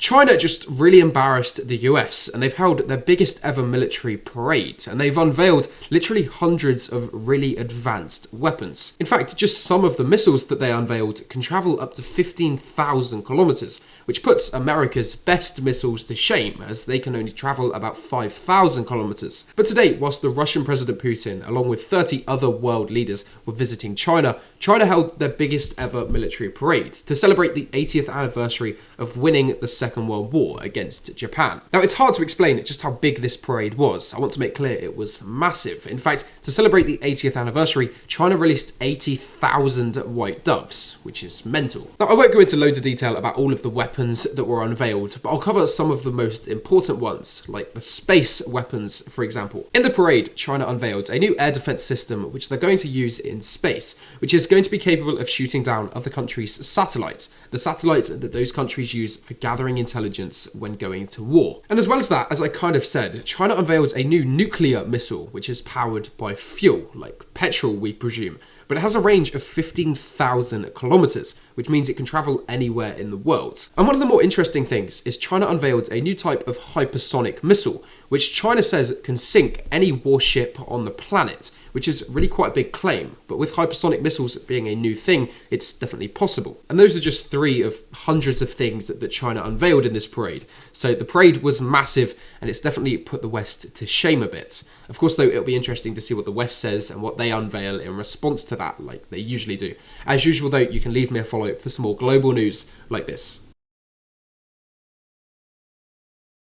China just really embarrassed the US, and they've held their biggest ever military parade, and they've unveiled literally hundreds of really advanced weapons. In fact, just some of the missiles that they unveiled can travel up to 15,000 kilometers, which puts America's best missiles to shame, as they can only travel about 5,000 kilometers. But today, whilst the Russian President Putin, along with 30 other world leaders, were visiting China, China held their biggest ever military parade to celebrate the 80th anniversary of winning the Second World War against Japan. Now, it's hard to explain just how big this parade was. I want to make clear it was massive. In fact, to celebrate the 80th anniversary, China released 80,000 white doves, which is mental. Now, I won't go into loads of detail about all of the weapons that were unveiled, but I'll cover some of the most important ones, like the space weapons, for example. In the parade, China unveiled a new air defense system which they're going to use in space, which is going to be capable of shooting down other countries' satellites, the satellites that those countries use for gathering intelligence when going to war. And as well as that, as I kind of said, China unveiled a new nuclear missile which is powered by fuel, like petrol we presume, but it has a range of 15,000 kilometers, which means it can travel anywhere in the world. And one of the more interesting things is China unveiled a new type of hypersonic missile, which China says can sink any warship on the planet, which is really quite a big claim. But with hypersonic missiles being a new thing, it's definitely possible. And those are just three of hundreds of things that China unveiled in this parade. So the parade was massive, and it's definitely put the West to shame a bit. Of course, though, it'll be interesting to see what the West says and what they unveil in response to that, like they usually do. As usual, though, you can leave me a follow for some more global news like this.